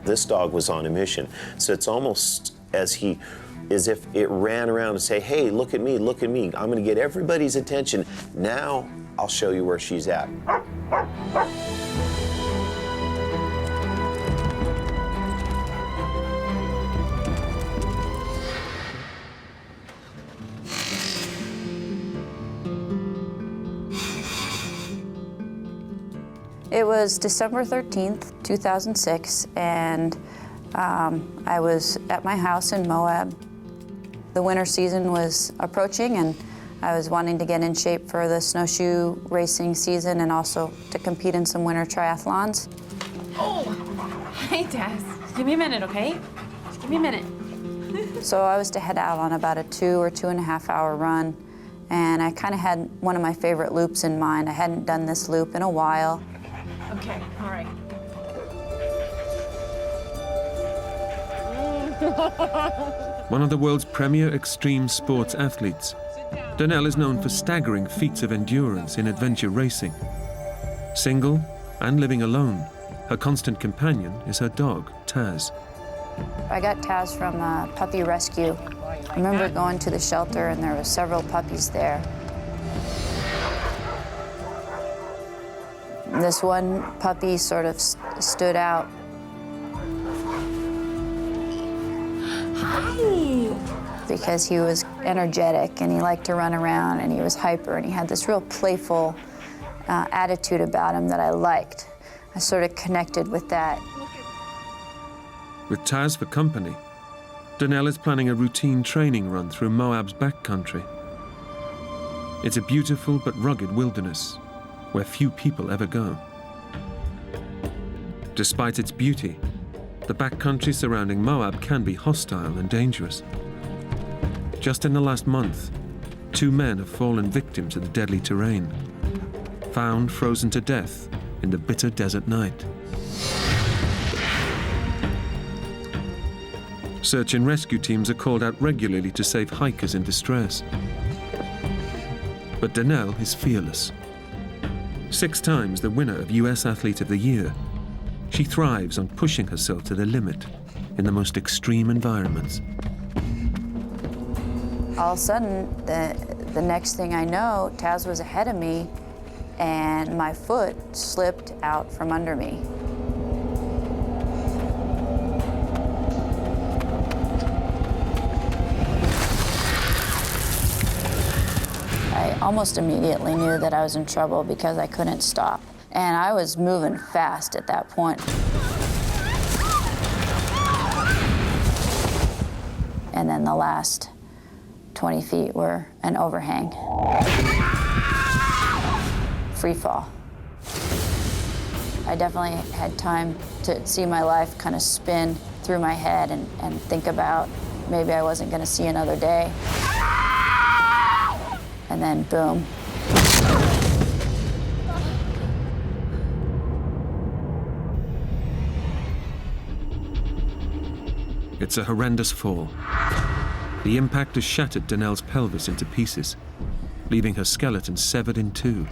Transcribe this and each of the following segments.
This dog was on a mission. So it's almost as if it ran around and say, hey, look at me, I'm gonna get everybody's attention. Now I'll show you where she's at. It was December 13th, 2006, and I was at my house in Moab. The winter season was approaching, and I was wanting to get in shape for the snowshoe racing season and also to compete in some winter triathlons. Oh, hey, Tess. Give me a minute, okay? Just give me a minute. So I was to head out on about a 2 or 2.5 hour run, and I kind of had one of my favorite loops in mind. I hadn't done this loop in a while. Okay, all right. One of the world's premier extreme sports athletes, Donnell is known for staggering feats of endurance in adventure racing. Single and living alone, her constant companion is her dog, Taz. I got Taz from a puppy rescue. I remember going to the shelter and there were several puppies there. This one puppy sort of stood out. Hi. Because he was energetic and he liked to run around and he was hyper and he had this real playful attitude about him that I liked. I sort of connected with that. With Taz for company, Donnell is planning a routine training run through Moab's backcountry. It's a beautiful but rugged wilderness where few people ever go. Despite its beauty, the backcountry surrounding Moab can be hostile and dangerous. Just in the last month, 2 men have fallen victim to the deadly terrain, found frozen to death in the bitter desert night. Search and rescue teams are called out regularly to save hikers in distress. But Donnell is fearless. 6 times the winner of US Athlete of the Year, she thrives on pushing herself to the limit in the most extreme environments. All of a sudden, the next thing I know, Taz was ahead of me and my foot slipped out from under me. I almost immediately knew that I was in trouble because I couldn't stop. And I was moving fast at that point. And then the last 20 feet were an overhang. Free fall. I definitely had time to see my life kind of spin through my head and think about maybe I wasn't going to see another day. And then boom. It's a horrendous fall. The impact has shattered Donnell's pelvis into pieces, leaving her skeleton severed in 2.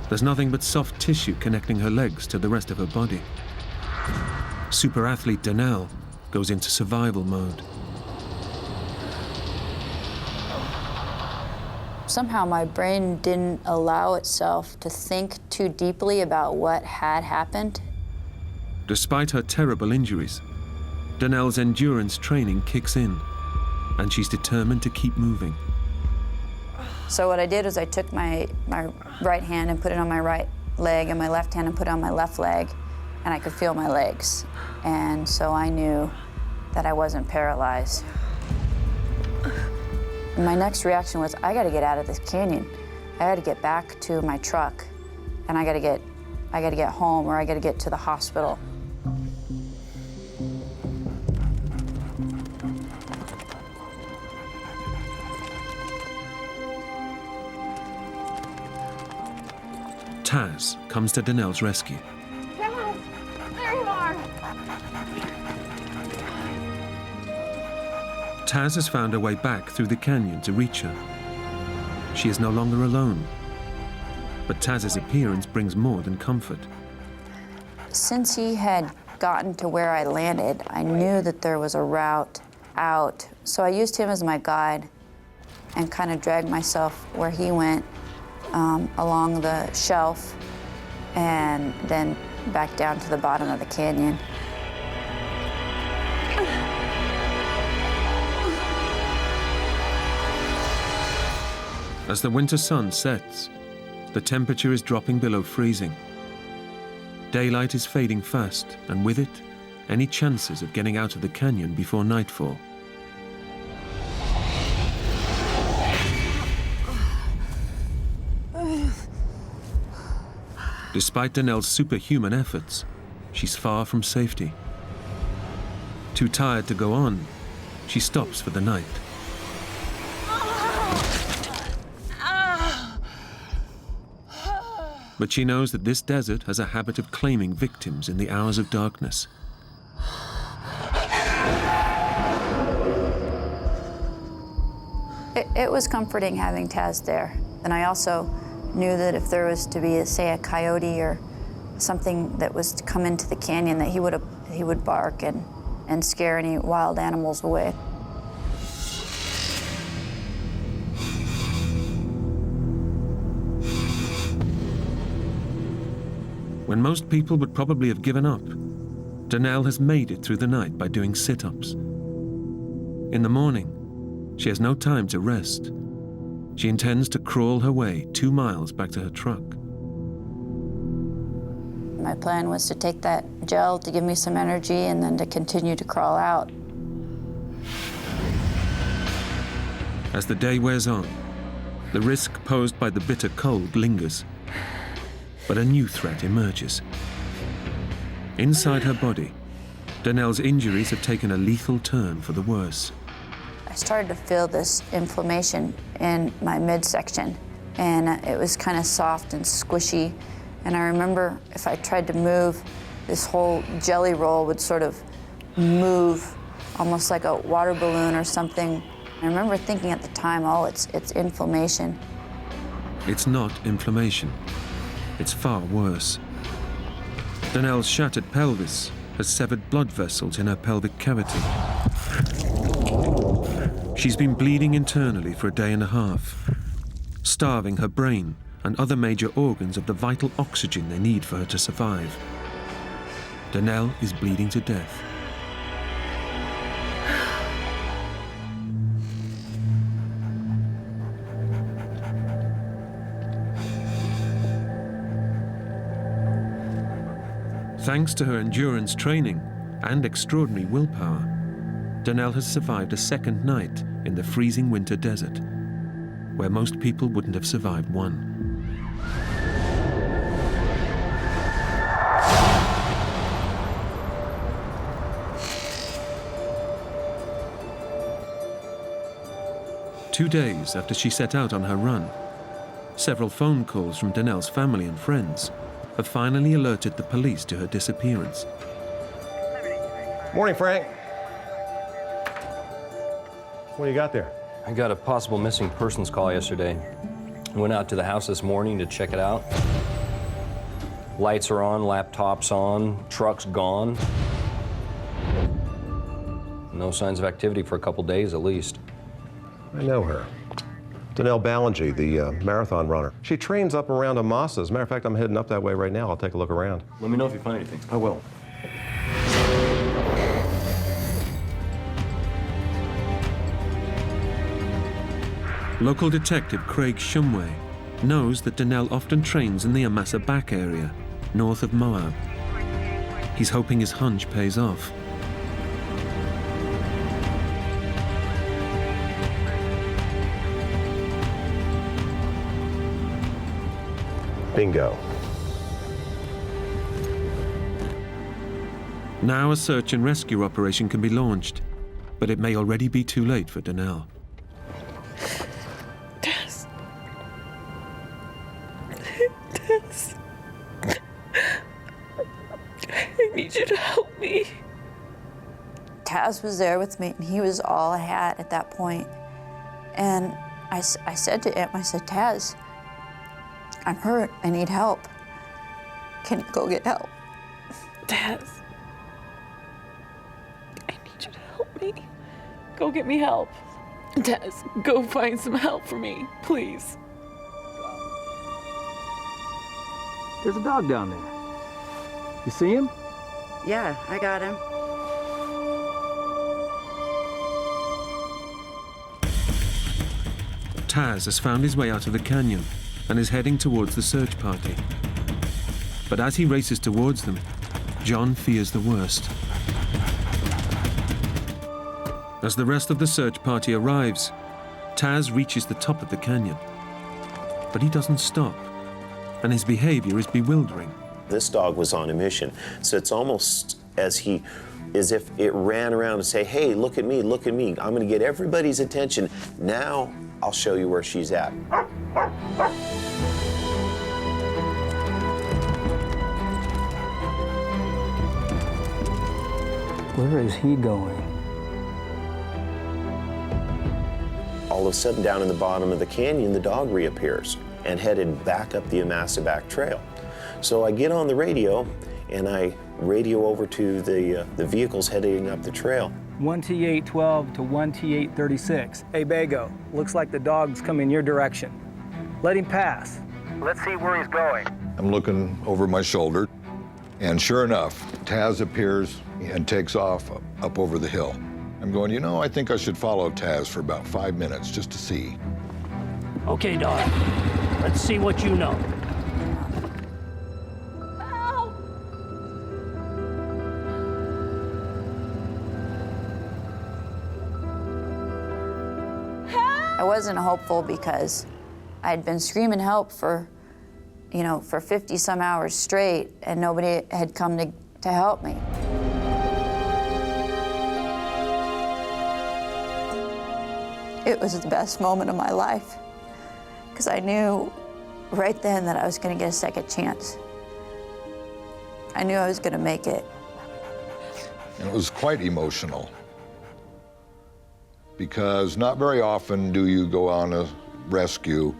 There's nothing but soft tissue connecting her legs to the rest of her body. Super athlete Donnell goes into survival mode. Somehow my brain didn't allow itself to think too deeply about what had happened. Despite her terrible injuries, Donnell's endurance training kicks in, and she's determined to keep moving. So what I did was I took my right hand and put it on my right leg and my left hand and put it on my left leg, and I could feel my legs. And so I knew that I wasn't paralyzed. And my next reaction was, I gotta get out of this canyon. I gotta get back to my truck, and I gotta get home, or I gotta get to the hospital. Taz comes to Donnell's rescue. Taz, there you are. Taz has found her way back through the canyon to reach her. She is no longer alone, but Taz's appearance brings more than comfort. Since he had gotten to where I landed, I knew that there was a route out. So I used him as my guide and kind of dragged myself where he went along the shelf and then back down to the bottom of the canyon. As the winter sun sets, the temperature is dropping below freezing. Daylight is fading fast, and with it, any chances of getting out of the canyon before nightfall. Despite Danelle's superhuman efforts, she's far from safety. Too tired to go on, she stops for the night. But she knows that this desert has a habit of claiming victims in the hours of darkness. It was comforting having Taz there. And I also knew that if there was to be, say, a coyote or something that was to come into the canyon, that he would bark and scare any wild animals away. When most people would probably have given up, Danelle has made it through the night by doing sit-ups. In the morning, she has no time to rest. She intends to crawl her way 2 miles back to her truck. My plan was to take that gel to give me some energy and then to continue to crawl out. As the day wears on, the risk posed by the bitter cold lingers. But a new threat emerges. Inside her body, Danelle's injuries have taken a lethal turn for the worse. I started to feel this inflammation in my midsection, and it was kind of soft and squishy. And I remember if I tried to move, this whole jelly roll would sort of move, almost like a water balloon or something. I remember thinking at the time, oh, it's inflammation. It's not inflammation. It's far worse. Danelle's shattered pelvis has severed blood vessels in her pelvic cavity. She's been bleeding internally for a day and a half, starving her brain and other major organs of the vital oxygen they need for her to survive. Danelle is bleeding to death. Thanks to her endurance training and extraordinary willpower, Danelle has survived a second night in the freezing winter desert, where most people wouldn't have survived one. Two days after she set out on her run, several phone calls from Danelle's family and friends have finally alerted the police to her disappearance. Morning, Frank. What do you got there? I got a possible missing persons call yesterday. I went out to the house this morning to check it out. Lights are on, laptops on, truck's gone. No signs of activity for a couple days at least. I know her. Danelle Ballinger, the marathon runner. She trains up around Amasa. As a matter of fact, I'm heading up that way right now. I'll take a look around. Let me know if you find anything. I will. Local detective Craig Shumway knows that Danelle often trains in the Amasa back area, north of Moab. He's hoping his hunch pays off. Bingo. Now a search and rescue operation can be launched, but it may already be too late for Danelle. Taz. I need you to help me. Taz was there with me, and he was all I had at that point. And I said to him, I said, Taz, I'm hurt, I need help. Can you go get help? Taz, need you to help me. Go get me help. Tess, go find some help for me, please. There's a dog down there. You see him? Yeah, I got him. Taz has found his way out of the canyon and is heading towards the search party. But as he races towards them, John fears the worst. As the rest of the search party arrives, Taz reaches the top of the canyon. But he doesn't stop, and his behavior is bewildering. This dog was on a mission, so it's almost as if it ran around to say, hey, look at me, look at me. I'm gonna get everybody's attention. Now I'll show you where she's at. Where is he going? All of a sudden, down in the bottom of the canyon, the dog reappears and headed back up the Amasaback Trail. So I get on the radio and I radio over to the vehicles heading up the trail. 1T812 to 1T836. Hey, Bago, looks like the dog's coming your direction. Let him pass. Let's see where he's going. I'm looking over my shoulder, and sure enough, Taz appears and takes off up over the hill. I'm going, you know, I think I should follow Taz for about 5 minutes just to see. Okay, dog. Let's see what you know. I wasn't hopeful because I'd been screaming help for 50 some hours straight, and nobody had come to help me. It was the best moment of my life because I knew right then that I was going to get a second chance. I knew I was going to make it. And it was quite emotional, because not very often do you go on a rescue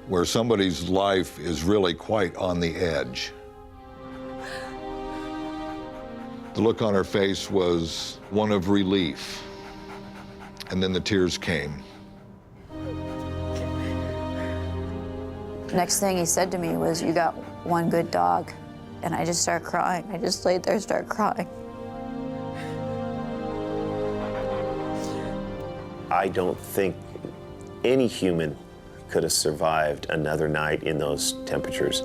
where somebody's life is really quite on the edge. The look on her face was one of relief, and then the tears came. Next thing he said to me was, "You got one good dog." And I just started crying. I just laid there and started crying. I don't think any human could have survived another night in those temperatures.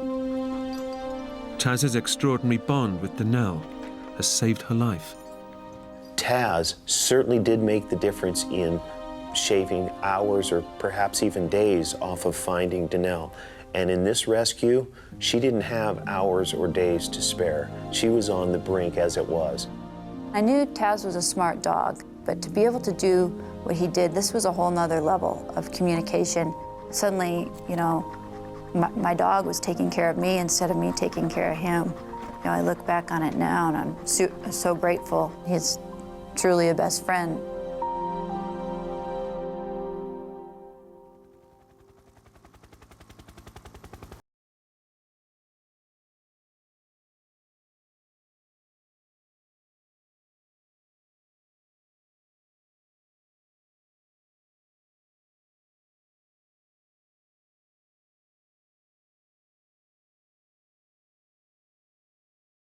Taz's extraordinary bond with Danelle has saved her life. Taz certainly did make the difference in shaving hours or perhaps even days off of finding Danelle. And in this rescue, she didn't have hours or days to spare. She was on the brink as it was. I knew Taz was a smart dog, but to be able to do what he did, this was a whole nother level of communication. Suddenly, my dog was taking care of me instead of me taking care of him. I look back on it now and I'm so grateful. He's truly a best friend.